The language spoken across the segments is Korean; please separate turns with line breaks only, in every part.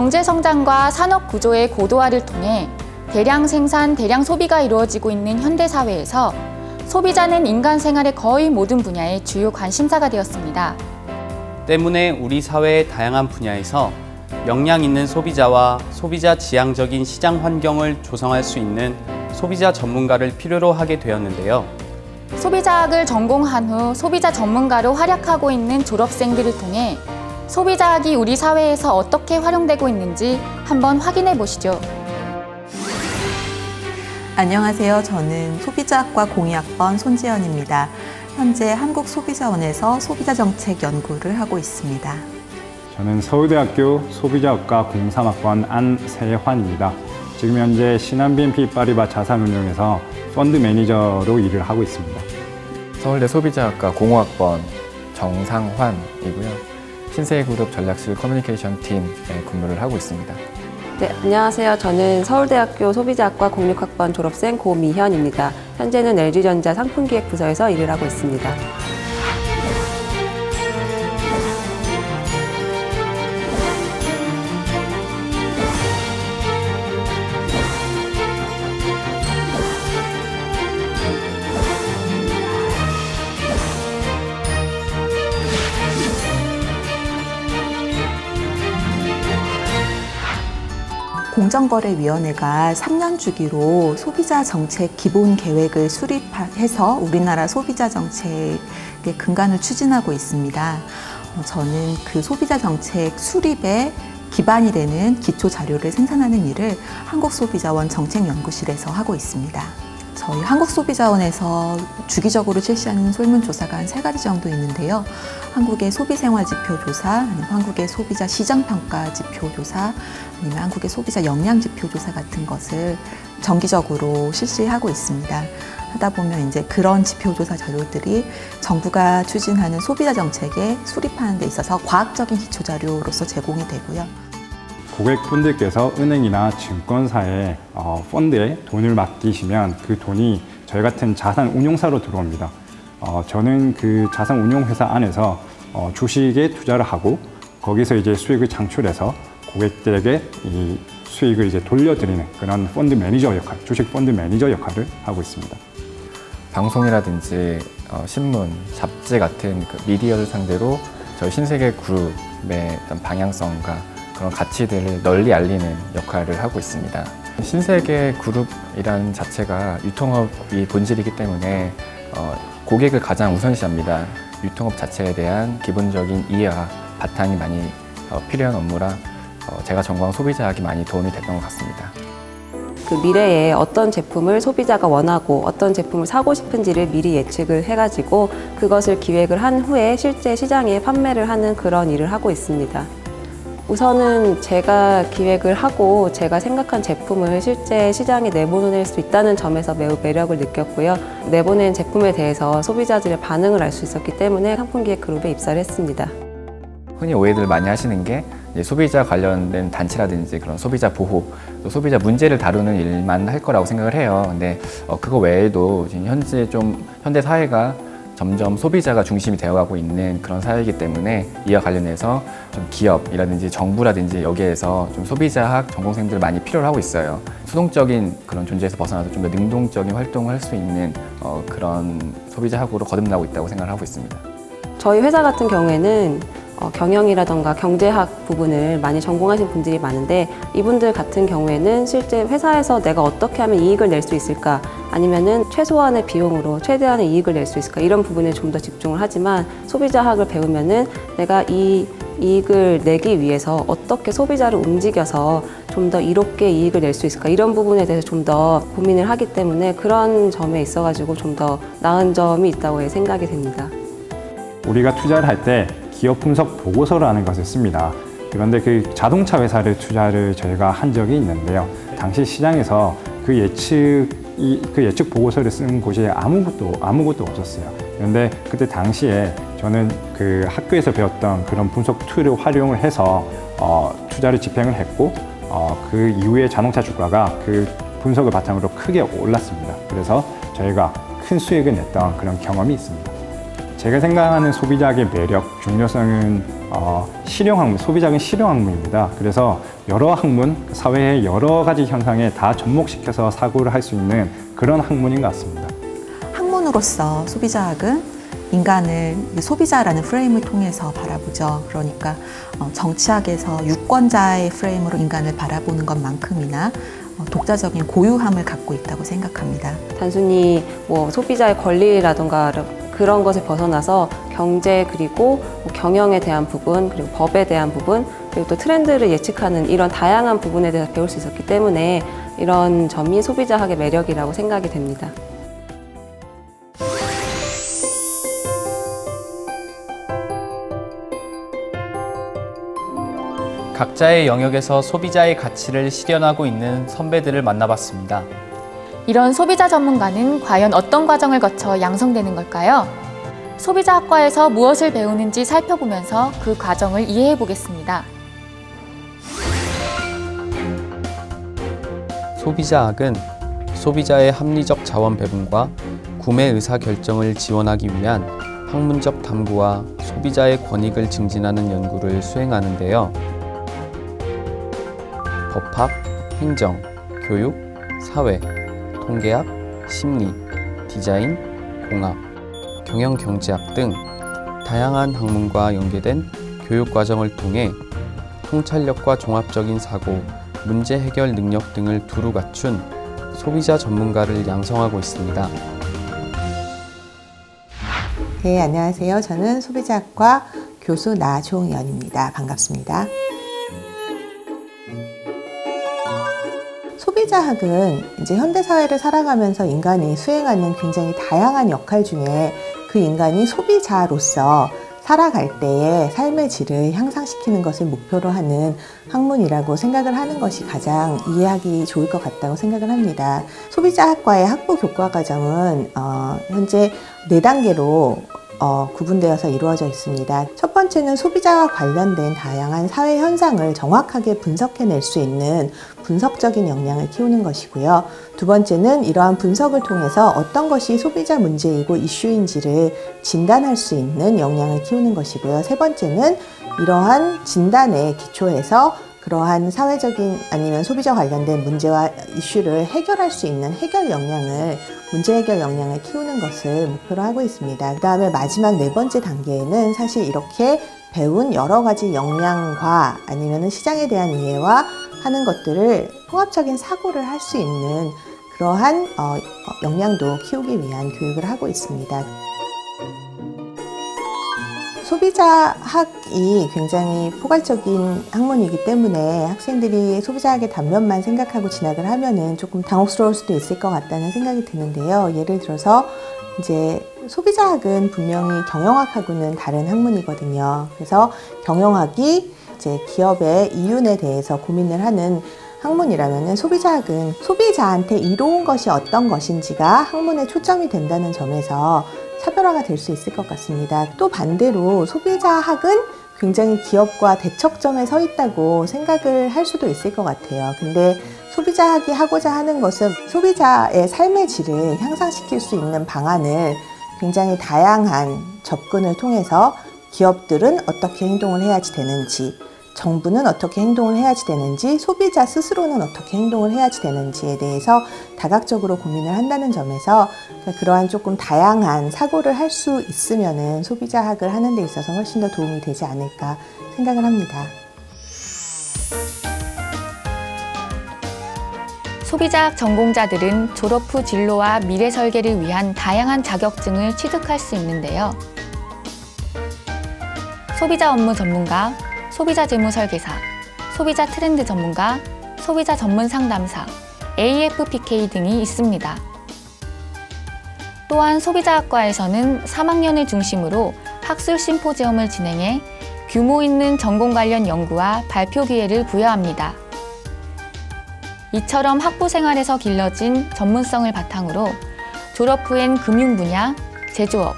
경제 성장과 산업 구조의 고도화를 통해 대량 생산, 대량 소비가 이루어지고 있는 현대 사회에서 소비자는 인간 생활의 거의 모든 분야의 주요 관심사가 되었습니다.
때문에 우리 사회의 다양한 분야에서 역량 있는 소비자와 소비자 지향적인 시장 환경을 조성할 수 있는 소비자 전문가를 필요로 하게 되었는데요.
소비자학을 전공한 후 소비자 전문가로 활약하고 있는 졸업생들을 통해 소비자학이 우리 사회에서 어떻게 활용되고 있는지 한번 확인해 보시죠.
안녕하세요. 저는 소비자학과 02학번 손지연입니다. 현재 한국소비자원에서 소비자정책 연구를 하고 있습니다.
저는 서울대학교 소비자학과 03학번 안세환입니다. 지금 현재 신한 BNP 파리바 자산운용에서 펀드 매니저로 일을 하고 있습니다.
서울대 소비자학과 05학번 정상환이고요. 신세그룹 전략실 커뮤니케이션 팀에 근무를 하고 있습니다.
네, 안녕하세요. 저는 서울대학교 소비자학과 06학번 졸업생 고미현입니다. 현재는 LG전자 상품기획부서에서 일을 하고 있습니다.
공정거래위원회가 3년 주기로 소비자 정책 기본 계획을 수립해서 우리나라 소비자 정책의 근간을 추진하고 있습니다. 저는 그 소비자 정책 수립에 기반이 되는 기초 자료를 생산하는 일을 한국소비자원 정책연구실에서 하고 있습니다. 저희 한국소비자원에서 주기적으로 실시하는 설문조사가 한 3가지 정도 있는데요. 한국의 소비생활지표조사, 아니면 한국의 소비자 시장평가 지표조사, 아니면 한국의 소비자 역량지표조사 같은 것을 정기적으로 실시하고 있습니다. 하다 보면 이제 그런 지표조사 자료들이 정부가 추진하는 소비자 정책에 수립하는 데 있어서 과학적인 기초자료로서 제공이 되고요.
고객분들께서 은행이나 증권사에 펀드에 돈을 맡기시면 그 돈이 저희 같은 자산 운용사로 들어옵니다. 저는 그 자산 운용회사 안에서 주식에 투자를 하고 거기서 이제 수익을 창출해서 고객들에게 이 수익을 이제 돌려드리는 그런 펀드 매니저 역할, 주식 펀드 매니저 역할을 하고 있습니다.
방송이라든지 신문, 잡지 같은 그 미디어를 상대로 저희 신세계그룹의 어떤 방향성과 그런 가치들을 널리 알리는 역할을 하고 있습니다. 신세계그룹이라는 자체가 유통업이 본질이기 때문에 고객을 가장 우선시합니다. 유통업 자체에 대한 기본적인 이해와 바탕이 많이 필요한 업무라 제가 전공한 소비자학이 많이 도움이 됐던 것 같습니다.
그 미래에 어떤 제품을 소비자가 원하고 어떤 제품을 사고 싶은지를 미리 예측을 해가지고 그것을 기획을 한 후에 실제 시장에 판매를 하는 그런 일을 하고 있습니다. 우선은 제가 기획을 하고 제가 생각한 제품을 실제 시장에 내보낼 수 있다는 점에서 매우 매력을 느꼈고요. 내보낸 제품에 대해서 소비자들의 반응을 알 수 있었기 때문에 상품기획그룹에 입사를 했습니다.
흔히 오해들 많이 하시는 게 이제 소비자 관련된 단체라든지 그런 소비자 보호, 또 소비자 문제를 다루는 일만 할 거라고 생각을 해요. 근데 그거 외에도 지금 현대 사회가 점점 소비자가 중심이 되어가고 있는 그런 사회이기 때문에 이와 관련해서 좀 기업이라든지 정부라든지 여기에서 좀 소비자학 전공생들을 많이 필요로 하고 있어요. 수동적인 그런 존재에서 벗어나서 좀 더 능동적인 활동을 할 수 있는 그런 소비자학으로 거듭나고 있다고 생각을 하고 있습니다.
저희 회사 같은 경우에는 경영이라던가 경제학 부분을 많이 전공하신 분들이 많은데 이분들 같은 경우에는 실제 회사에서 내가 어떻게 하면 이익을 낼 수 있을까 아니면은 최소한의 비용으로 최대한의 이익을 낼 수 있을까 이런 부분에 좀 더 집중을 하지만 소비자학을 배우면은 내가 이 이익을 내기 위해서 어떻게 소비자를 움직여서 좀 더 이롭게 이익을 낼 수 있을까 이런 부분에 대해서 좀 더 고민을 하기 때문에 그런 점에 있어가지고 좀 더 나은 점이 있다고 생각이 됩니다.
우리가 투자를 할 때 기업 분석 보고서라는 것을 씁니다. 그런데 그 자동차 회사를 투자를 저희가 한 적이 있는데요. 당시 시장에서 그 예측 보고서를 쓴 곳이 아무것도 없었어요. 그런데 그때 당시에 저는 그 학교에서 배웠던 그런 분석 툴을 활용을 해서 투자를 집행을 했고 그 이후에 자동차 주가가 그 분석을 바탕으로 크게 올랐습니다. 그래서 저희가 큰 수익을 냈던 그런 경험이 있습니다. 제가 생각하는 소비자학의 매력, 중요성은 실용학문, 소비자학은 실용학문입니다. 그래서 여러 학문, 사회의 여러 가지 현상에 다 접목시켜서 사고를 할 수 있는 그런 학문인 것 같습니다.
학문으로서 소비자학은 인간을 소비자라는 프레임을 통해서 바라보죠. 그러니까 정치학에서 유권자의 프레임으로 인간을 바라보는 것만큼이나 독자적인 고유함을 갖고 있다고 생각합니다.
단순히 뭐 소비자의 권리라던가 그런 것에 벗어나서 경제 그리고 경영에 대한 부분 그리고 법에 대한 부분 그리고 또 트렌드를 예측하는 이런 다양한 부분에 대해서 배울 수 있었기 때문에 이런 점이 소비자학의 매력이라고 생각이 됩니다.
각자의 영역에서 소비자의 가치를 실현하고 있는 선배들을 만나봤습니다.
이런 소비자 전문가는 과연 어떤 과정을 거쳐 양성되는 걸까요? 소비자학과에서 무엇을 배우는지 살펴보면서 그 과정을 이해해 보겠습니다.
소비자학은 소비자의 합리적 자원 배분과 구매 의사 결정을 지원하기 위한 학문적 탐구와 소비자의 권익을 증진하는 연구를 수행하는데요. 법학, 행정, 교육, 사회, 통계학, 심리, 디자인, 공학, 경영경제학 등 다양한 학문과 연계된 교육 과정을 통해 통찰력과 종합적인 사고, 문제 해결 능력 등을 두루 갖춘 소비자 전문가를 양성하고 있습니다.
네, 안녕하세요. 저는 소비자학과 교수 나종연입니다. 반갑습니다. 소비자학은 이제 현대사회를 살아가면서 인간이 수행하는 굉장히 다양한 역할 중에 그 인간이 소비자로서 살아갈 때의 삶의 질을 향상시키는 것을 목표로 하는 학문이라고 생각을 하는 것이 가장 이해하기 좋을 것 같다고 생각을 합니다. 소비자학과의 학부 교과 과정은 현재 4단계로 구분되어서 이루어져 있습니다. 첫 번째는 소비자와 관련된 다양한 사회 현상을 정확하게 분석해낼 수 있는 분석적인 역량을 키우는 것이고요. 두 번째는 이러한 분석을 통해서 어떤 것이 소비자 문제이고 이슈인지를 진단할 수 있는 역량을 키우는 것이고요. 세 번째는 이러한 진단에 기초해서 그러한 사회적인 아니면 소비자 관련된 문제와 이슈를 해결할 수 있는 해결 역량을 문제 해결 역량을 키우는 것을 목표로 하고 있습니다. 그 다음에 마지막 4번째 단계에는 사실 이렇게 배운 여러 가지 역량과 아니면 시장에 대한 이해와 하는 것들을 통합적인 사고를 할 수 있는 그러한 역량도 키우기 위한 교육을 하고 있습니다. 소비자학이 굉장히 포괄적인 학문이기 때문에 학생들이 소비자학의 단면만 생각하고 진학을 하면은 조금 당혹스러울 수도 있을 것 같다는 생각이 드는데요. 예를 들어서 이제 소비자학은 분명히 경영학하고는 다른 학문이거든요. 그래서 경영학이 이제 기업의 이윤에 대해서 고민을 하는 학문이라면은 소비자학은 소비자한테 이로운 것이 어떤 것인지가 학문의 초점이 된다는 점에서 차별화가 될 수 있을 것 같습니다. 또 반대로 소비자학은 굉장히 기업과 대척점에 서 있다고 생각을 할 수도 있을 것 같아요. 근데 소비자학이 하고자 하는 것은 소비자의 삶의 질을 향상시킬 수 있는 방안을 굉장히 다양한 접근을 통해서 기업들은 어떻게 행동을 해야지 되는지, 정부는 어떻게 행동을 해야지 되는지, 소비자 스스로는 어떻게 행동을 해야지 되는지에 대해서 다각적으로 고민을 한다는 점에서 그러한 조금 다양한 사고를 할 수 있으면은 소비자학을 하는 데 있어서 훨씬 더 도움이 되지 않을까 생각을 합니다.
소비자학 전공자들은 졸업 후 진로와 미래 설계를 위한 다양한 자격증을 취득할 수 있는데요. 소비자 업무 전문가, 소비자 재무 설계사, 소비자 트렌드 전문가, 소비자 전문 상담사, AFPK 등이 있습니다. 또한 소비자학과에서는 3학년을 중심으로 학술 심포지엄을 진행해 규모 있는 전공 관련 연구와 발표 기회를 부여합니다. 이처럼 학부 생활에서 길러진 전문성을 바탕으로 졸업 후엔 금융 분야, 제조업,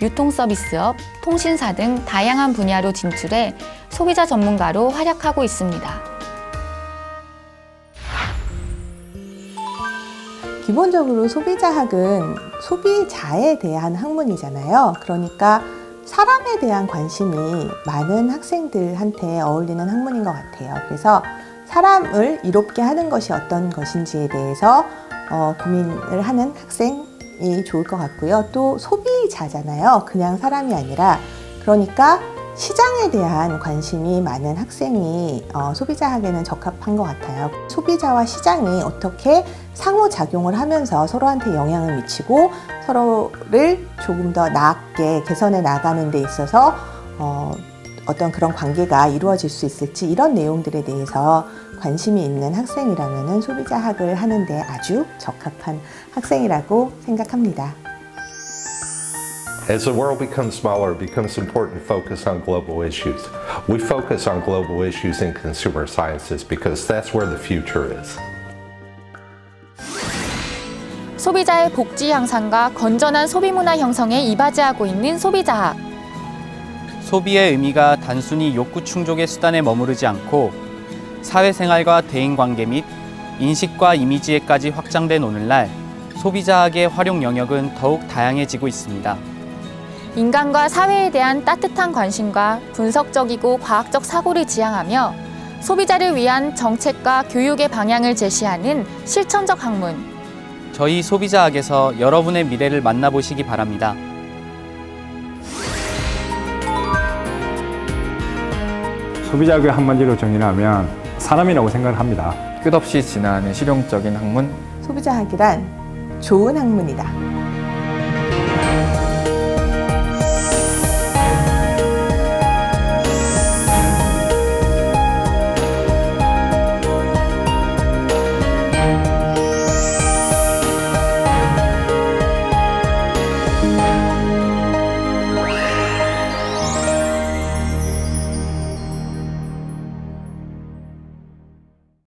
유통서비스업, 통신사 등 다양한 분야로 진출해 소비자 전문가로 활약하고 있습니다.
기본적으로 소비자학은 소비자에 대한 학문이잖아요. 그러니까 사람에 대한 관심이 많은 학생들한테 어울리는 학문인 것 같아요. 그래서 사람을 이롭게 하는 것이 어떤 것인지에 대해서 고민을 하는 학생이 좋을 것 같고요. 또 소비자잖아요. 그냥 사람이 아니라. 그러니까 시장에 대한 관심이 많은 학생이 소비자학에는 적합한 것 같아요. 소비자와 시장이 어떻게 상호작용을 하면서 서로한테 영향을 미치고 서로를 조금 더 나게 개선해 나가는 데 있어서 어떤 그런 관계가 이루어질 수 있을지 이런 내용들에 대해서 관심이 있는 학생이라면 소비자학을 하는데 아주 적합한 학생이라고 생각합니다.
As the world becomes smaller, it becomes important to focus on global issues. We focus on global issues in consumer sciences because that's where the future is.
소비자의 복지 향상과 건전한 소비 문화 형성에 이바지하고 있는 소비자학.
소비의 의미가 단순히 욕구 충족의 수단에 머무르지 않고 사회생활과 대인관계 및 인식과 이미지에까지 확장된 오늘날 소비자학의 활용 영역은 더욱 다양해지고 있습니다.
인간과 사회에 대한 따뜻한 관심과 분석적이고 과학적 사고를 지향하며 소비자를 위한 정책과 교육의 방향을 제시하는 실천적 학문.
저희 소비자학에서 여러분의 미래를 만나보시기 바랍니다.
소비자학을 한마디로 정의하면 사람이라고 생각을 합니다.
끝없이 진화하는 실용적인 학문.
소비자학이란 좋은 학문이다.